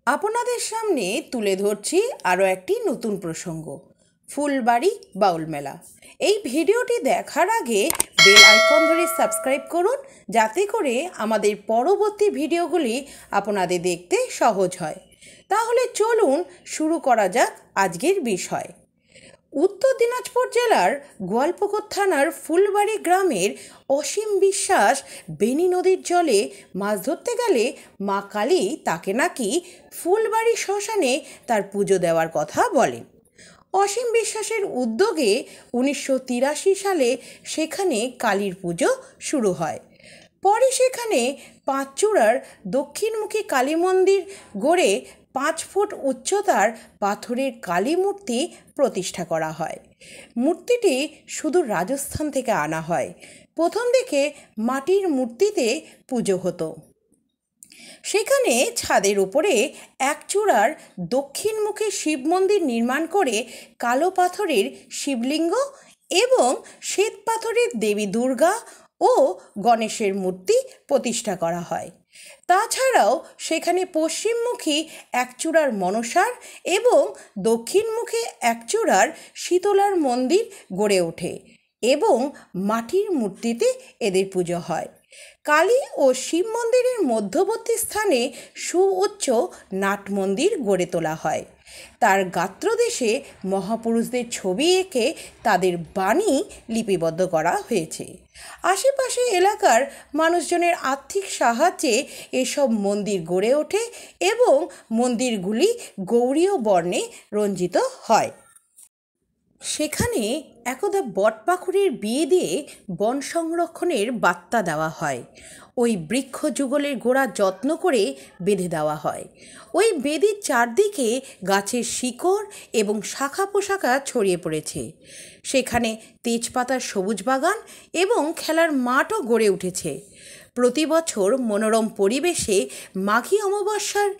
আপনাদের সামনে তুলে ধরছি আরও একটি নতুন প্রসঙ্গ, ফুলবাড়ি বাউল মেলা। এই ভিডিওটি দেখার আগে বেল আইকন ধরে সাবস্ক্রাইব করুন, যাতে করে আমাদের পরবর্তী ভিডিওগুলি আপনাদের দেখতে সহজ হয়। তাহলে চলুন শুরু করা যাক আজকের বিষয়। উত্তর দিনাজপুর জেলার গোয়ালপুকুর থানার ফুলবাড়ি গ্রামের অসীম বিশ্বাস বেনি নদীর জলে মাছ ধরতে গেলে মা কালী তাকে নাকি ফুলবাড়ি শ্মশানে তার পুজো দেওয়ার কথা বলেন। অসীম বিশ্বাসের উদ্যোগে 1983 সালে সেখানে কালীর পুজো শুরু হয়। পরে সেখানে পাঁচচূড়ার দক্ষিণমুখী কালী মন্দির গড়ে 5 ফুট উচ্চতার পাথরের কালী মূর্তি প্রতিষ্ঠা করা হয়। মূর্তিটি শুধু রাজস্থান থেকে আনা হয়। প্রথম দিকে মাটির মূর্তিতে পুজো হতো। সেখানে ছাদের উপরে এক চূড়ার দক্ষিণমুখী শিব মন্দির নির্মাণ করে কালো পাথরের শিবলিঙ্গ এবং শ্বেত পাথরের দেবী দুর্গা ও গণেশের মূর্তি প্রতিষ্ঠা করা হয়। তাছাড়াও সেখানে পশ্চিমমুখী এক চূড়ার মনসার এবং দক্ষিণমুখী এক চূড়ার শীতলার মন্দির গড়ে ওঠে এবং মাটির মূর্তিতে এদের পুজো হয়। কালী ও শিব মন্দিরের মধ্যবর্তী স্থানে সুউচ্চ নাট মন্দির গড়ে তোলা হয়। তার গাত্রদেশে মহাপুরুষদের ছবি এঁকে তাদের বাণী লিপিবদ্ধ করা হয়েছে। আশেপাশে এলাকার মানুষজনের আর্থিক সাহায্যে এসব মন্দির গড়ে ওঠে এবং মন্দিরগুলি গৌড়ীয় বর্ণে রঞ্জিত হয়। সেখানে একদা বটপাকুড়ের বিয়ে দিয়ে বন সংরক্ষণের বার্তা দেওয়া হয়। ওই বৃক্ষ যুগলের গোড়া যত্ন করে বেঁধে দেওয়া হয়। ওই বেদির চারদিকে গাছের শিকড় এবং শাখা পোশাখা ছড়িয়ে পড়েছে। সেখানে তেজপাতার সবুজ বাগান এবং খেলার মাঠও গড়ে উঠেছে। প্রতি বছর মনোরম পরিবেশে মাঘী অমাবস্যার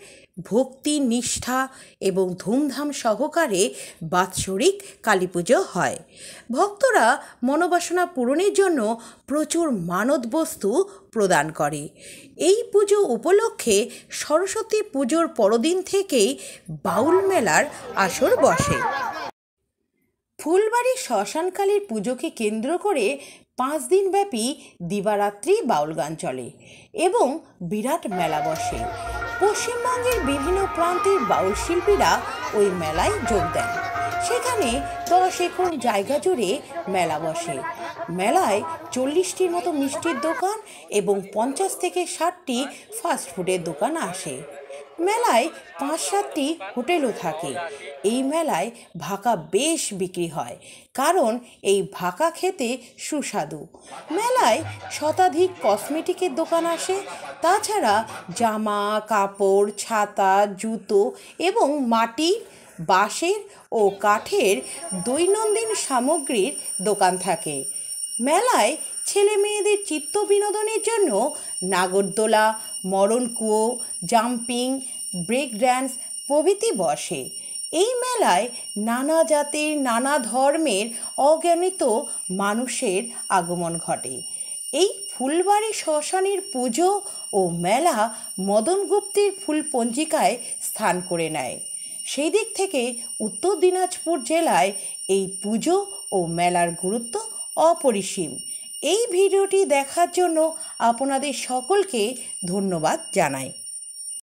ভক্তি, নিষ্ঠা এবং ধুমধাম সহকারে বাৎসরিক কালী পুজো হয়। ভক্তরা মনোবাসনা পূরণের জন্য প্রচুর মানত বস্তু প্রদান করে। এই পুজো উপলক্ষে সরস্বতী পুজোর পরদিন থেকেই বাউল মেলার আসর বসে। ফুলবাড়ি শ্মশানকালীর পুজোকে কেন্দ্র করে 5 দিনব্যাপী দিবারাত্রি বাউল গান চলে এবং বিরাট মেলা বসে। পশ্চিমবঙ্গের বিভিন্ন প্রান্তের বাউল শিল্পীরা ওই মেলায় যোগ দেন। সেখানে 10 একর জায়গা জুড়ে মেলা বসে। মেলায় 40টির মতো মিষ্টির দোকান এবং 50 থেকে 60টি ফাস্টফুডের দোকান আসে। মেলায় 5-7টি হোটেলও থাকে। এই মেলায় ভাকা বেশ বিক্রি হয়, কারণ এই ভাকা খেতে সুস্বাদু। মেলায় শতাধিক কসমেটিকের দোকান আসে। তাছাড়া জামা কাপড়, ছাতা, জুতো এবং মাটির, বাঁশের ও কাঠের দৈনন্দিন সামগ্রীর দোকান থাকে। মেলায় ছেলে মেয়েদের চিত্ত বিনোদনের জন্য নাগরদোলা, মরণকুয়ো, জাম্পিং, ব্রেক ড্যান্স প্রভৃতি বসে। এই মেলায় নানা জাতের, নানা ধর্মের অগণিত মানুষের আগমন ঘটে। এই ফুলবাড়ি শ্মশানের পুজো ও মেলা মদন গুপ্তের ফুল পঞ্জিকায় স্থান করে নেয়। সেই দিক থেকে উত্তর দিনাজপুর জেলায় এই পুজো ও মেলার গুরুত্ব অপরিসীম। এই ভিডিওটি দেখার জন্য আপনাদের সকলকে ধন্যবাদ জানাই।